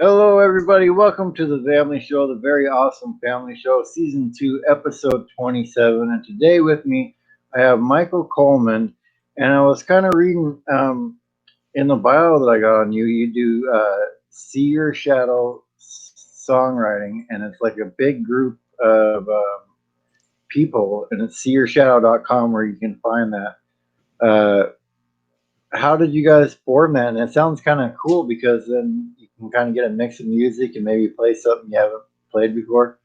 Hello, everybody. Welcome to the Family Show, the very awesome Family Show, Season 2, Episode 27. And today with me, I have Michael Coleman. And I was kind of reading in the bio that I got on you, you do See Your Shadow songwriting, and it's like a big group of people, and it's seeyourshadow.com where you can find that. Uh, how did you guys form that? And it sounds kind of cool because then you can kind of get a mix of music and maybe play something you haven't played before.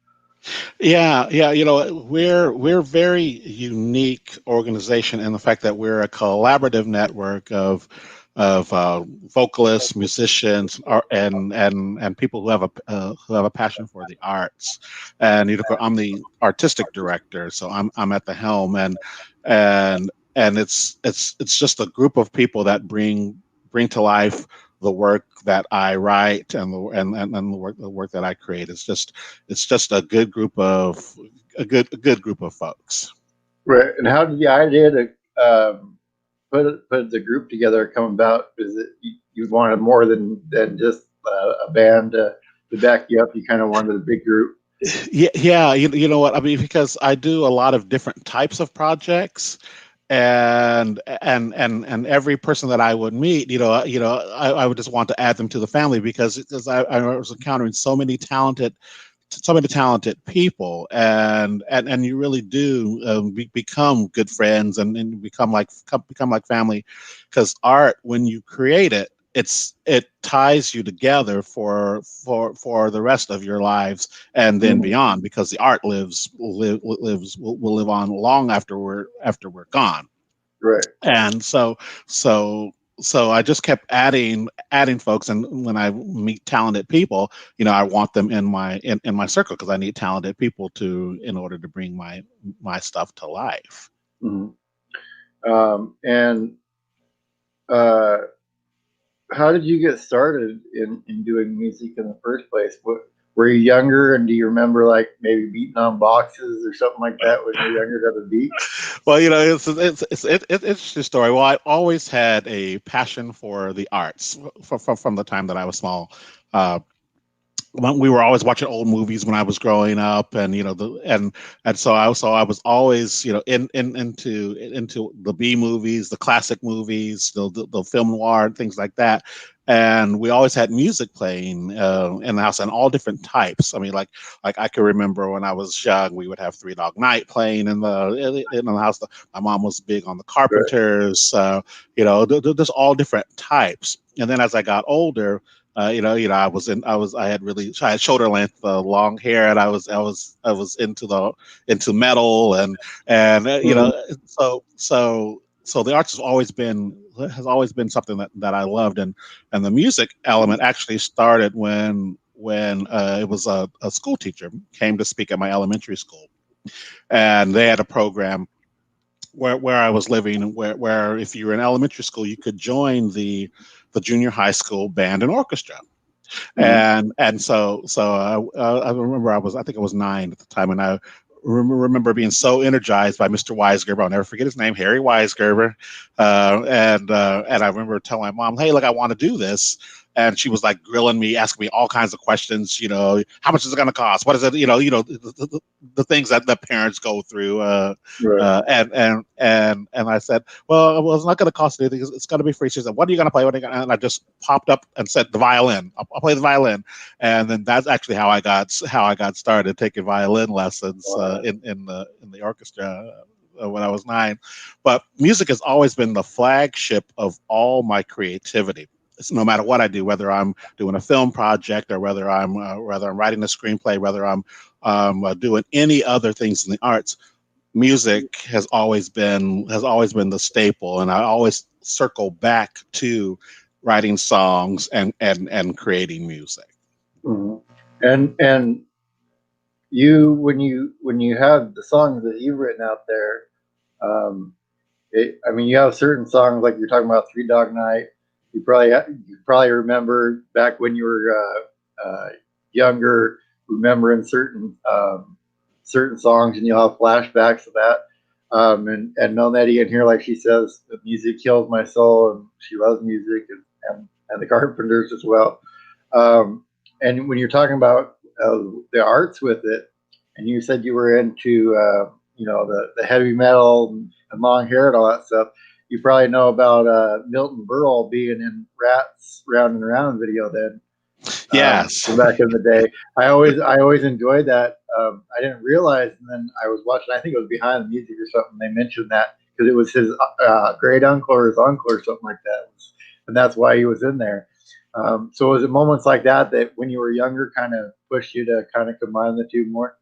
Yeah. We're very unique organization in the fact that we're a collaborative network of vocalists, musicians, and people who have a passion for the arts. And I'm the artistic director, so I'm at the helm, and it's just a group of people that bring to life the work that I write and the work that I create. It's just a good group of a good group of folks. Right. And how did the idea to put the group together come about? Is it you wanted more than just a band to back you up? You kind of wanted a big group. Yeah. You know what I mean, because I do a lot of different types of projects, and every person that I would meet, I would just want to add them to the family because I was encountering so many talented people, and you really do become good friends, and become like family, because art, when you create it, it ties you together for the rest of your lives and then Mhm. beyond, because the art will live on long after we're gone. Right. And so so I just kept adding folks, and when I meet talented people, I want them in my circle, because I need talented people to in order to bring my stuff to life. Mhm. And uh, how did you get started in doing music in the first place? What, were you younger, and do you remember like maybe beating on boxes or something like that when you were younger to the beat? Well, it's a story. Well, I always had a passion for the arts from the time that I was small. Uh, we were always watching old movies when I was growing up, and so I was always, into the B movies, the classic movies, the film noir and things like that. And we always had music playing in the house, and all different types. I mean, like I can remember when I was young, we would have Three Dog Night playing in the house. My mom was big on the Right. Carpenters, there's all different types. And then as I got older, I had shoulder length, long hair, and I was into metal, and Mhm. so the arts has always been something that I loved. And the music element actually started when it was a school teacher came to speak at my elementary school, and they had a program where I was living, where if you were in elementary school, you could join the junior high school band and orchestra. Mhm. And so I remember, I think I was 9 at the time, and I remember being so energized by Mr. Weisgerber. I'll never forget his name, Harry Weisgerber. And I remember telling my mom, "Hey, look, I want to do this." And she was like grilling me, asking me all kinds of questions. How much is it going to cost? What is it? The things that the parents go through. Right. And I said, well, it's not going to cost anything. It's going to be free. She said, "What are you going to play?" And I just popped up and said, "The violin. I'll play the violin." And then that's actually how I got started taking violin lessons Wow. in the orchestra when I was 9. But music has always been the flagship of all my creativity. So no matter what I do, whether I'm doing a film project, or whether I'm writing a screenplay, whether I'm doing any other things in the arts, music has always been the staple, and I always circle back to writing songs and creating music. Mhm. And you when you have the songs that you've written out there, um, I mean, you have certain songs like you're talking about Three Dog Night. You probably remember back when you were younger, remembering certain songs, and you'll have flashbacks of that. And Melody in here, like she says, the music kills my soul, and she loves music, and the Carpenters as well. Um, And when you're talking about the arts with it, and you said you were into the heavy metal and long hair and all that stuff, you probably know about Milton Berle being in Rats Round and Round video then. Yes. From back in the day. I always enjoyed that. I didn't realize, and then I was watching. I think it was Behind the Music or something. They mentioned that because it was his great uncle or his uncle or something like that, and that's why he was in there. So was it moments like that that when you were younger kind of pushed you to kind of combine the two more?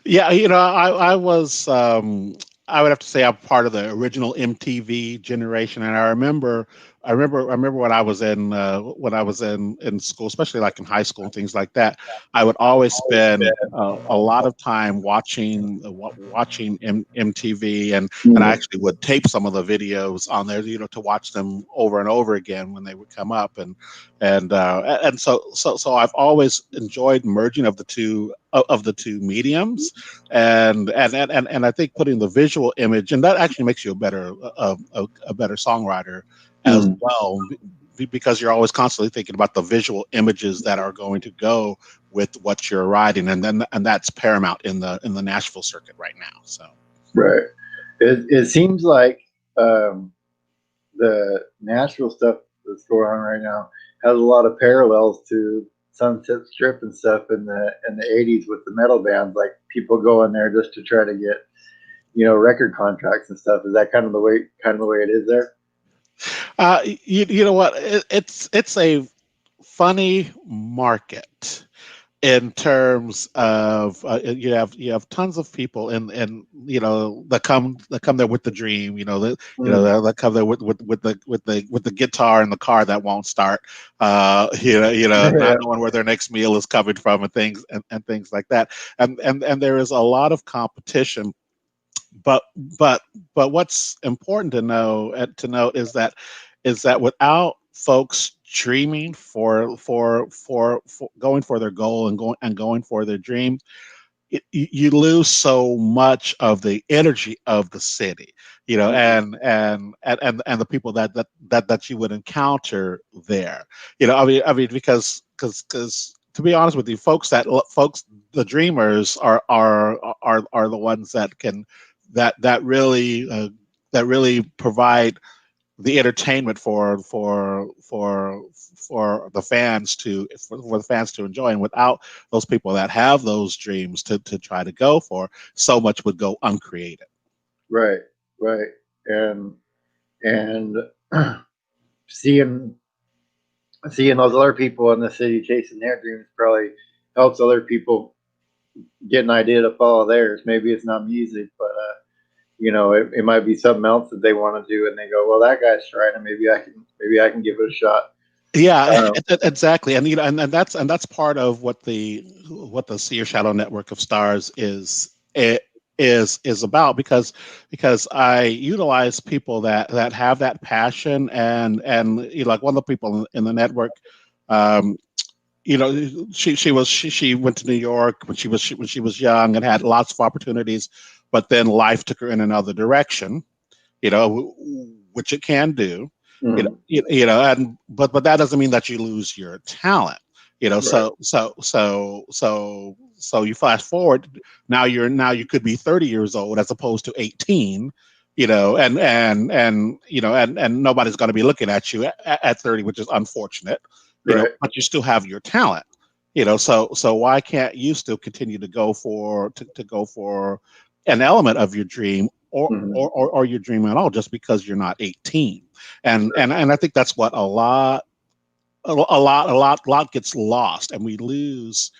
Yeah, I was I would have to say I'm part of the original MTV generation, and I remember when I was in school, especially like in high school and things like that. I would always spend a lot of time watching MTV, and I Mm. actually would tape some of the videos on there, to watch them over and over again when they would come up, and so I've always enjoyed merging of the two mediums, and I think putting the visual image, and that actually makes you a better songwriter as Mm. well, because you're always constantly thinking about the visual images that are going to go with what you're writing, and that's paramount in the Nashville circuit right now. So Right. It seems like um, the Nashville stuff that's going on right now has a lot of parallels to Sunset Strip and stuff in the '80s with the metal bands. Like people go in there just to try to get record contracts and stuff. Is that kind of the way it is there? you know what, it's a funny market in terms of you have tons of people and that come there with the dream, Mm. that come there with the guitar in the car that won't start, not Yeah. knowing where their next meal is coming from, and things like that, and there is a lot of competition, but but but what's important to note is that without folks dreaming for going for their goal and going for their dream, you lose so much of the energy of the city, Mm. and the people that you would encounter there. I mean, because to be honest with you, folks, the dreamers are the ones that really provide the entertainment for the fans to enjoy. And without those people that have those dreams to try to go for, so much would go uncreated. Right. Right. And seeing seeing those other people in the city chasing their dreams probably helps other people get an idea to follow theirs. Maybe it's not music, but it might be something else that they want to do, and they go, "Well, that guy's trying it. Maybe I can give it a shot." Yeah, Um, exactly, and that's part of what the Sea or Shadow network of stars is about, because I utilize people that have that passion, and like one of the people in the network, um, she went to New York when she was young and had lots of opportunities, but then life took her in another direction, which it can do, mm, and but that doesn't mean that you lose your talent, right, so you fast forward, now you could be 30 years old as opposed to 18, and nobody's going to be looking at you at 30, which is unfortunate, right, but you still have your talent, so why can't you still continue to go for an element of your dream, mm, or your dream at all, just because you're not 18. And I think that's what a lot gets lost, and we lose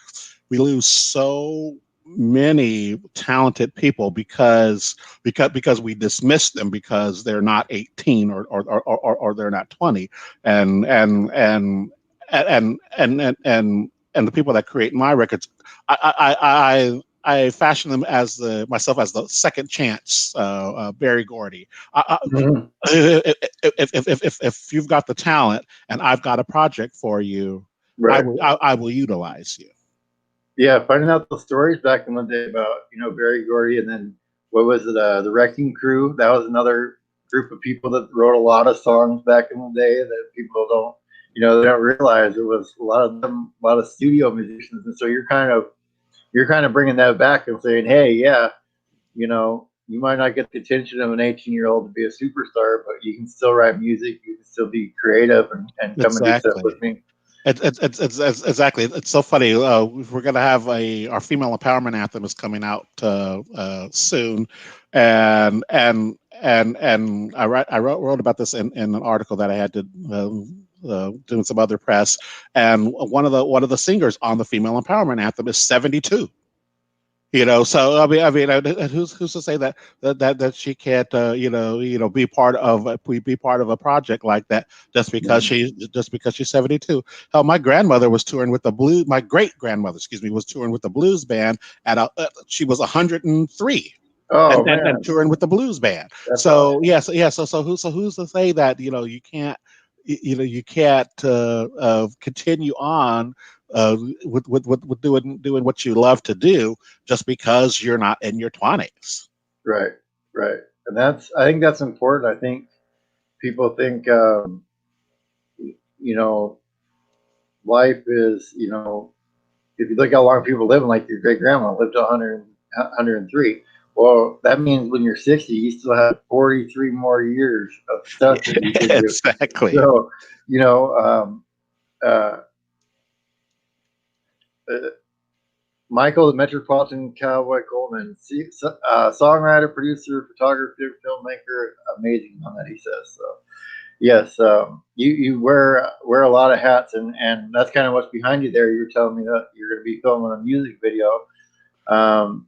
so many talented people because we dismiss them because they're not 18, or they're not 20, and and and and the people that create my records, I fashion them as the second chance, Barry Gordy. mm, If you've got the talent and I've got a project for you, I right. will I will utilize you. Yeah, finding out the stories back in the day about Barry Gordy, and then what was it? The Wrecking Crew. That was another group of people that wrote a lot of songs back in the day that people don't they don't realize it was a lot of them, a lot of studio musicians, and so you're kind of bringing that back and saying, hey, yeah, you might not get the attention of an 18-year-old to be a superstar, but you can still write music, you can still be creative, and come and do stuff Exactly. with me. It's exactly. It's so funny. We're gonna have our female empowerment anthem is coming out soon, and I wrote about this in an article that I had to do some other press, and one of the singers on the female empowerment anthem is 72. So who's to say that she can't, be part of a project like that just because she's 72. Hell, my grandmother was touring with the blues. My great grandmother, excuse me, was touring with the blues band she was 103. Oh And man, touring with the blues band. that's So awesome. yes, yeah. So who's to say that you can't continue on with doing what you love to do just because you're not in your 20s. Right, right, and I think that's important. I think people think, you know, life is, if you look how long people live, like your great grandma lived to 103. Well, that means when you're 60, you still have 43 more years of stuff that you can do. Exactly. So, you know, uh, uh, Michael, the Metropolitan Cowboy Coleman, songwriter, producer, photographer, filmmaker, amazing on that, he says. So, yes, you wear a lot of hats, and that's kind of what's behind you there. You're telling me that you're going to be filming a music video, um,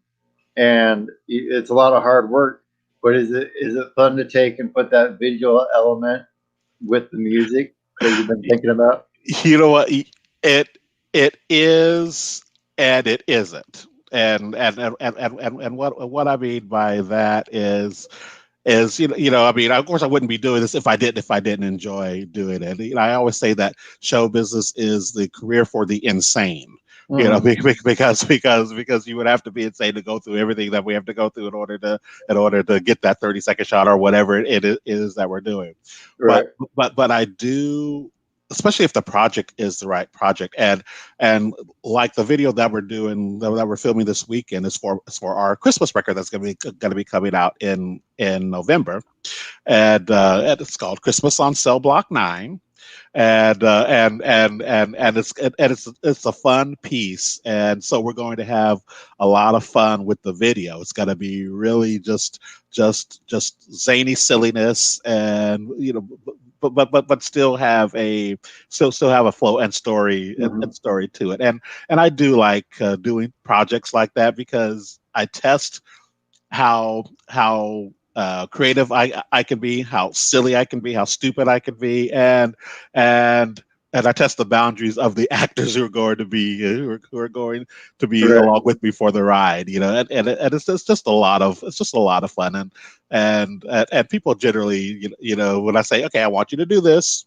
and it's a lot of hard work. But is it fun to take and put that visual element with the music that you've been thinking about? You know what? It is and it isn't. And what I mean by that is I mean, of course I wouldn't be doing this if I didn't enjoy doing it. I always say that show business is the career for the insane. Mm-hmm. Because you would have to be insane to go through everything that we have to go through in order to get that 30-second shot or whatever it is that we're doing. Right. But I do, especially if the project is the right project, and like the video that we're filming this weekend is for our Christmas record that's going to be coming out in November, and it's called Christmas on Cell Block 9. And it's a fun piece, and so we're going to have a lot of fun with the video. It's going to be really just zany silliness, and but still have a flow and story Mm-hmm. and story to it. And I do like doing projects like that because I test how creative I can be, how silly I can be, how stupid I can be, and I test the boundaries of the actors who are going to be Right. along with me for the ride. And it's just a lot of fun, and people generally, when I say, okay, I want you to do this,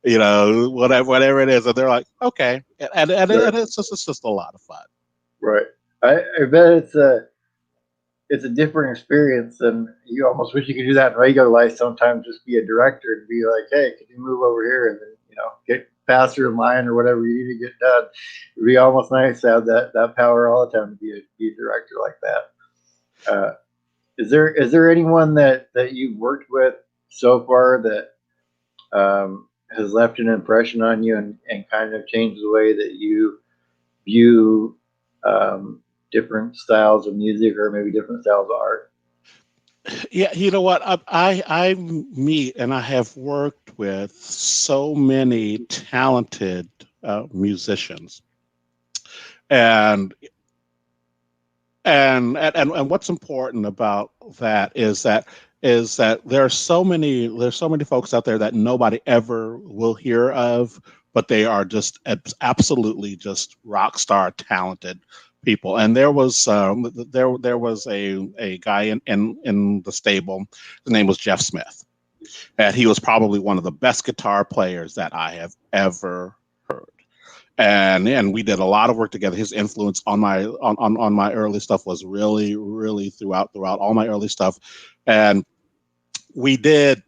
whatever it is, and they're like, okay, Right. and it's just a lot of fun. Right. I bet it's a different experience, and you almost wish you could do that in regular life. Sometimes just be a director and be like, hey, can you move over here, and then get faster in line or whatever you need to get done. It'd be almost nice to have that power all the time to be a director like that. Is there anyone that you've worked with so far that has left an impression on you, and kind of changed the way that you view different styles of music, or maybe different styles of art? Yeah, you know what? I meet and I have worked with so many talented musicians, and and what's important about that is that there's so many folks out there that nobody ever will hear of, but they are just absolutely just rock star talented people. And there was a guy in the stable. His name was Jeff Smith, and he was probably one of the best guitar players that I have ever heard. And we did a lot of work together. His influence on my early stuff was really, really throughout all my early stuff. And we did.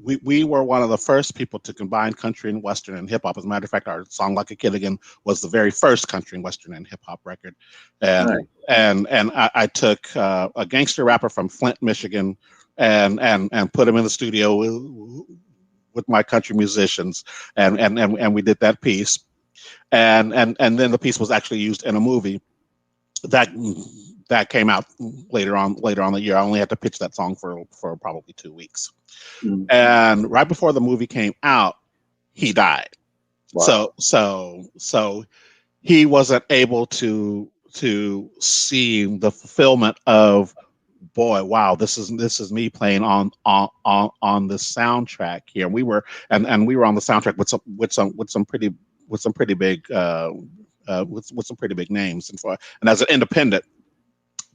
We were one of the first people to combine country and western and hip hop. As a matter of fact, our song "Like a Kid Again" was the very first country and western and hip hop record, Nice. and I took a gangster rapper from Flint, Michigan, and put him in the studio with my country musicians, and we did that piece, and then the piece was actually used in a movie that that came out later on the year. I only had to pitch that song for probably 2 weeks, Mm. and right before the movie came out, he died. Wow. So he wasn't able to see the fulfillment of, boy, wow, this is me playing on this soundtrack here. And we were on the soundtrack with some pretty big with some pretty big names, and as an independent,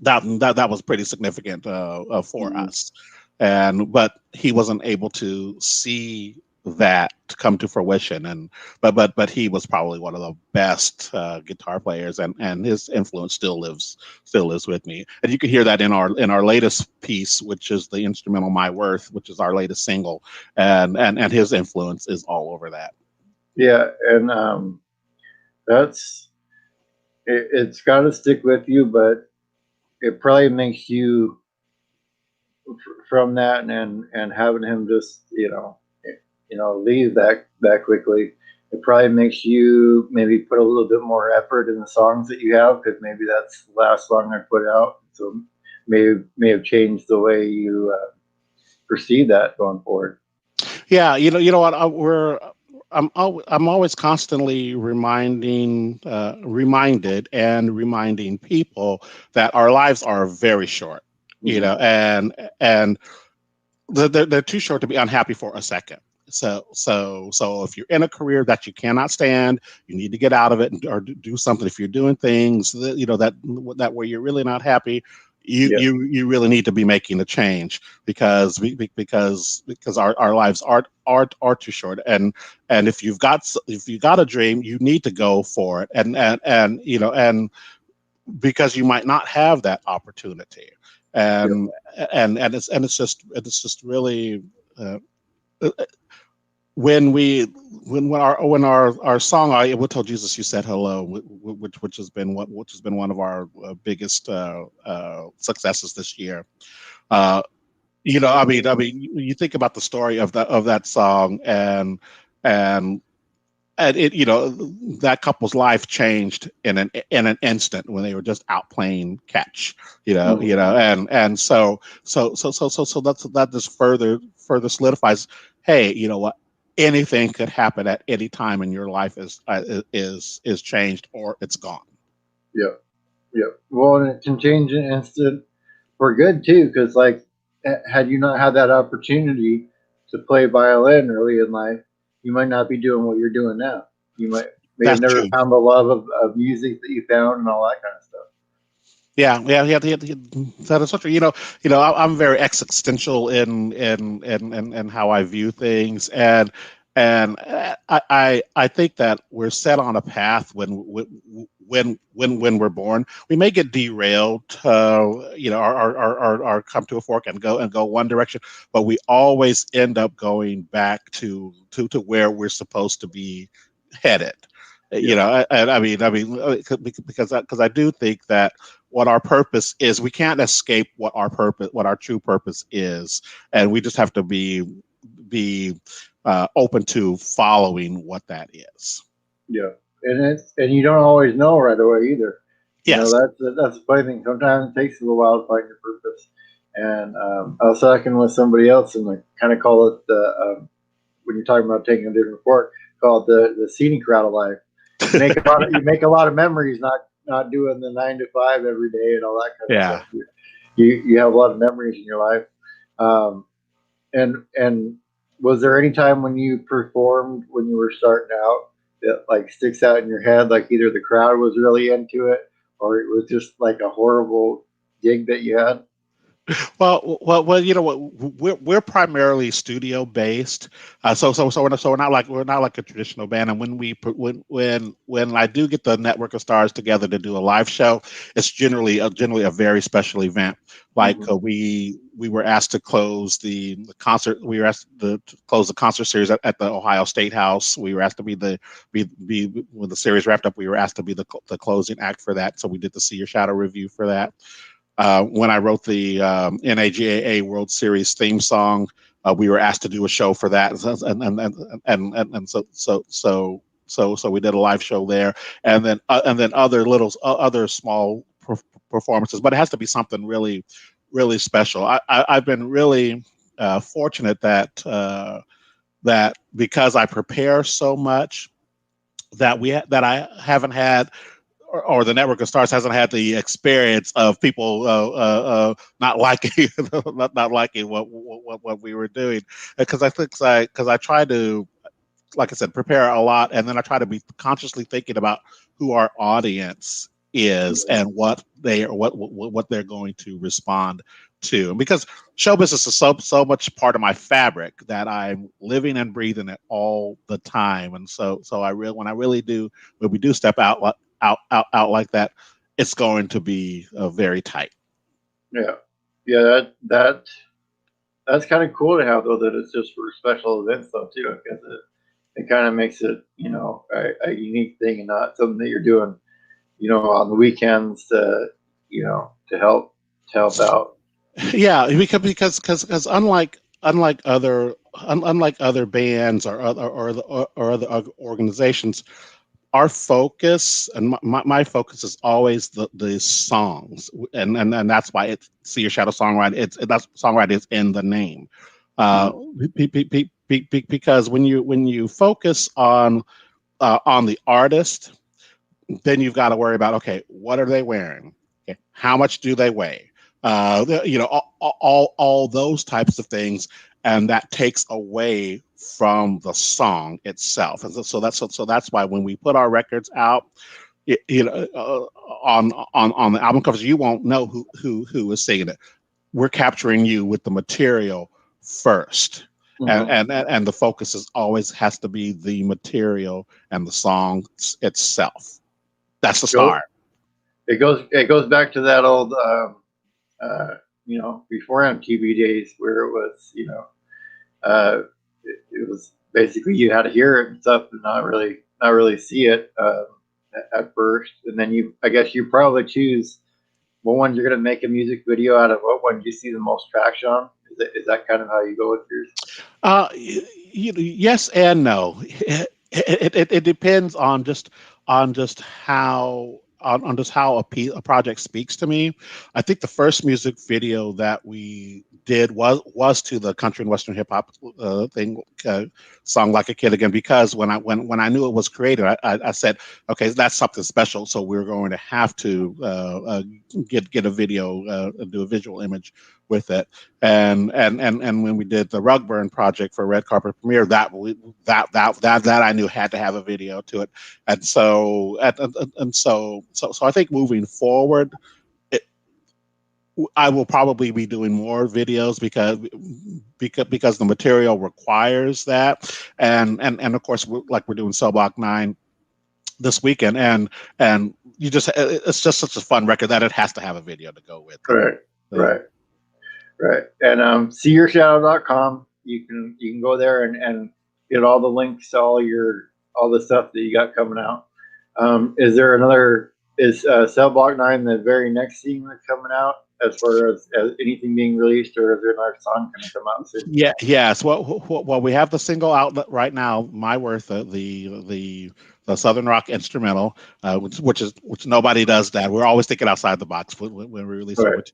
that was pretty significant for Mm. us. And but he wasn't able to see that come to fruition, and but he was probably one of the best guitar players, and his influence still lives with me. And you can hear that in our latest piece, which is the instrumental "My Worth," which is our latest single, and his influence is all over that. Yeah, and that's it's got to stick with you, but it probably makes you from that and having him just leave that quickly. It probably makes you maybe put a little bit more effort in the songs that you have because maybe that's the last song I put out. So may have changed the way you perceive that going forward. Yeah, you know what? I'm always constantly reminded and reminding people that our lives are very short, Mm-hmm. and they're too short to be unhappy for a second. So if you're in a career that you cannot stand, you need to get out of it, or do something. If you're doing things that that where you're really not happy, you Yeah, you you really need to be making a change, because our lives are too short. And if you've got a dream, you need to go for it, and because you might not have that opportunity, yeah, and it's just really, uh, when our song "I Will Tell Jesus You Said Hello," which has been one of our biggest successes this year. uh I mean, you think about the story of that song, and that couple's life changed in an instant when they were just out playing catch. mhm, And so that just further solidifies, hey, you know what, anything could happen at any time, and your life is changed, or it's gone. yeah, yeah. Well, and it can change an instant for good too, because like had you not had that opportunity to play violin early in life, you might not be doing what you're doing now. You may have That's never true. found the love of music that you found and all that kind of stuff. Yeah. That is so true. I'm very existential in how I view things, and I think that we're set on a path when we're born. We may get derailed, or come to a fork and go one direction, but we always end up going back to where we're supposed to be headed. Yeah, And because I do think that what our purpose is, we can't escape what our true purpose is, and we just have to be open to following what that is. yeah, and you don't always know right away either. Yes. That's the funny thing. Sometimes it takes a little while to find your purpose. And I was talking with somebody else, and I kind of call it the when you're talking about taking a different fork, called the scenic route of life. You make a lot of memories, not doing the 9 to 5 every day and all that kind of Yeah. stuff. You have a lot of memories in your life. Um, and was there any time when you performed when you were starting out that like sticks out in your head, like either the crowd was really into it or it was just like a horrible gig that you had? Well. You know what? We're primarily studio based, so we're not like a traditional band. And when I do get the network of stars together to do a live show, it's generally a very special event. Like Hmm. we were asked to close the concert. We were asked to close the concert series at the Ohio State House. We were asked to be when the series wrapped up. We were asked to be the closing act for that. So we did the See Your Shadow review for that. When I wrote the NAGAA World Series theme song, we were asked to do a show for that, and so we did a live show there, and then other small performances. But it has to be something really special. I've been really fortunate that because I prepare so much that I haven't had or the network of stars hasn't had the experience of people not liking not liking what we were doing because I try to, like I said, prepare a lot, and then I try to be consciously thinking about who our audience is Yeah. and what they're going to respond to. Because show business is so much part of my fabric that I'm living and breathing it all the time. And so I really when we do step out like that, it's going to be very tight. Yeah. Yeah. That's kind of cool to have though. That it's just for special events though too, because it kind of makes it a unique thing and not something that you're doing on the weekends to to help out. Yeah, because unlike other bands or other organizations, our focus and my focus is always the songs, and that's why it's See Your Shadow Songwriting. That's songwriting is in the name, uh, Mm. because when you focus on the artist, then you've got to worry about, okay, what are they wearing? Okay, how much do they weigh? All those types of things, and that takes away from the song itself. And so that's why when we put our records out, on the album covers, you won't know who is singing it. We're capturing you with the material first. Hmm. And the focus is always has to be the material and the song itself. That's the Go. star. It goes back to that old before MTV days where it was it was basically you had to hear it and stuff and not really see it at first, and then I guess you probably choose what one you're going to make a music video out of, what one you see the most traction on. Is that kind of how you go with yours? Yes and no. It depends on just how on just how a project speaks to me. I think the first music video that we did was to the country and western hip hop thing, song Like a Kid Again, because when I knew it was created, I said, okay, that's something special, so we're going to have to get a video, do a visual image with it. And when we did the Rug Burn project for Red Carpet Premiere, that I knew had to have a video to it. And so I think moving forward, it, I will probably be doing more videos because the material requires that. And of course, we're doing Cell Block 9 this weekend, and it's just such a fun record that it has to have a video to go with it. Right, So, right, right. And seeyourshadow.com. You can go there and get all the links to all the stuff that you got coming out. Is Cell Block 9 the very next thing that's coming out as far as anything being released, or is there another song going to come out soon? yeah, yes. Well, we have the single outlet right now, My Worth, the Southern Rock instrumental, which nobody does that. We're always thinking outside the box when we release our Right, material.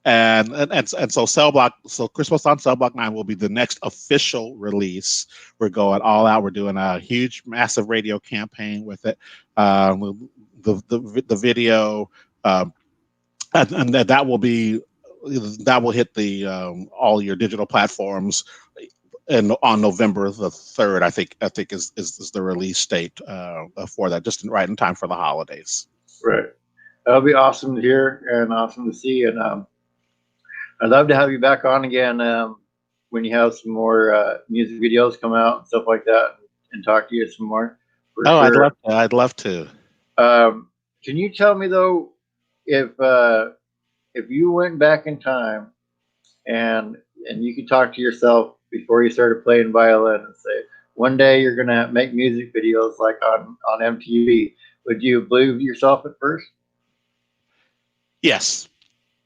And so Christmas on Cell Block 9 will be the next official release. We're going all out. We're doing a huge, massive radio campaign with it. The video, um, and that will hit the all your digital platforms and on November the 3rd. I think is the release date for that, just right in time for the holidays. right. That'll be awesome to hear and awesome to see. And I'd love to have you back on again when you have some more music videos come out and stuff like that, and talk to you some more for Oh, I'd sure. love to. I'd love to. Can you tell me though if you went back in time and you could talk to yourself before you started playing violin and say one day you're gonna make music videos like on MTV, would you believe yourself at first? Yes.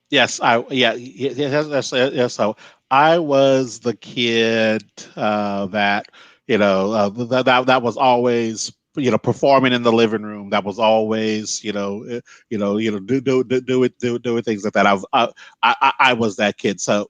Yes, yes. So I was the kid that that was always performing in the living room. That was always do things like that. I was that kid. So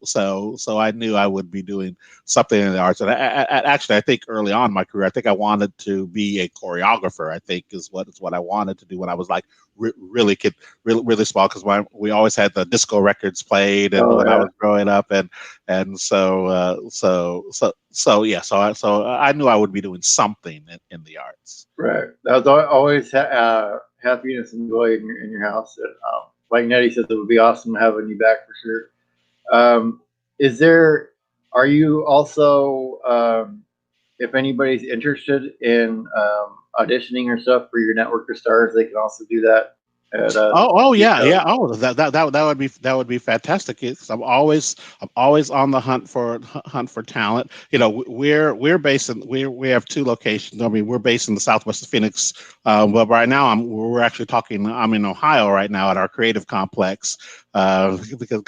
I knew I would be doing something in the arts. And actually, I think early on in my career, I think I wanted to be a choreographer. I think is what I wanted to do when I was like really kid, really small, because we always had the disco records played, and Oh when I yeah, was growing up, and so I knew I would be doing something in the arts. right. That was always happiness and joy in your house. And, like Nettie says, it would be awesome having you back for sure. Is there? Are you also? If anybody's interested in auditioning or stuff for your network of stars, they can also do that at Oh your yeah, show. yeah. Oh, that would be fantastic. I'm always on the hunt for talent. We're based in we have two locations. I mean, we're based in the Southwest of Phoenix, but right now we're actually talking. I'm in Ohio right now at our creative complex, because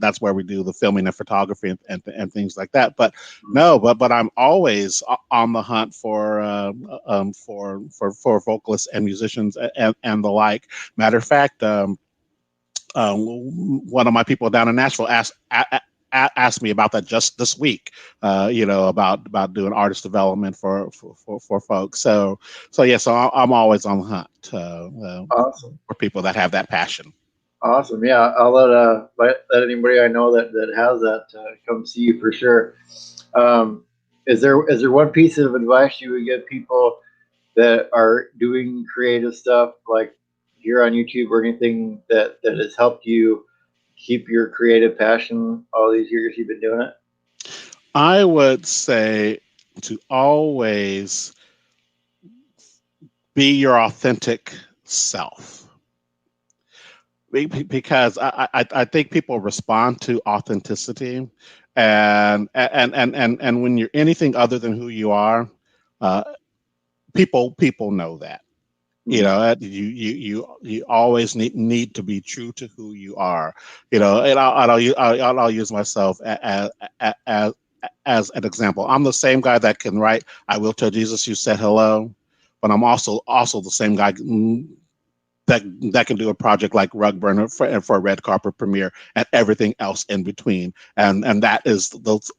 that's where we do the filming and photography and things like that. But no, but I'm always on the hunt for vocalists and musicians and the like. Matter of fact, one of my people down in Nashville asked me about that just this week. About doing artist development for folks. So yeah, so I'm always on the hunt Awesome. for people that have that passion. Awesome. Yeah, I'll let anybody I know that has that come see you for sure. Um, is there one piece of advice you would give people that are doing creative stuff like here on YouTube or anything that has helped you keep your creative passion all these years you've been doing it? I would say to always be your authentic self, because I think people respond to authenticity, and when you're anything other than who you are, uh, people know that. Mm. You always need to be true to who you are. And I'll use myself as an example. I'm the same guy that can write "I will tell Jesus you said hello," but I'm also the same guy that can do a project like Rug Burner for a red carpet premiere and everything else in between. And that is those,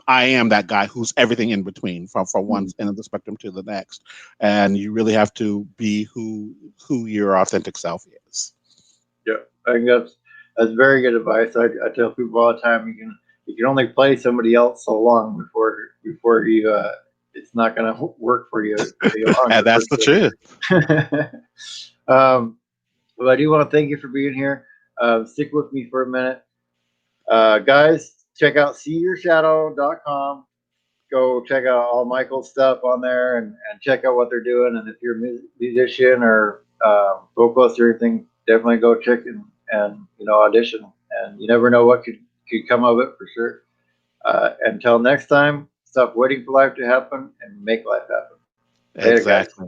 I am that guy who's everything in between from one Mm. end of the spectrum to the next. And you really have to be who your authentic self is. Yeah, I think that's very good advice. I tell people all the time you can only play somebody else so long before you it's not going to work for you any And longer. that's the truth. Well, I do want to thank you for being here. Stick with me for a minute, guys. Check out seeyourshadow.com. Go check out all Michael's stuff on there and check out what they're doing. And if you're a musician or vocalist or anything, definitely go check and audition. And you never know what could come of it for sure. Until next time, stop waiting for life to happen and make life happen. Later, guys. Exactly.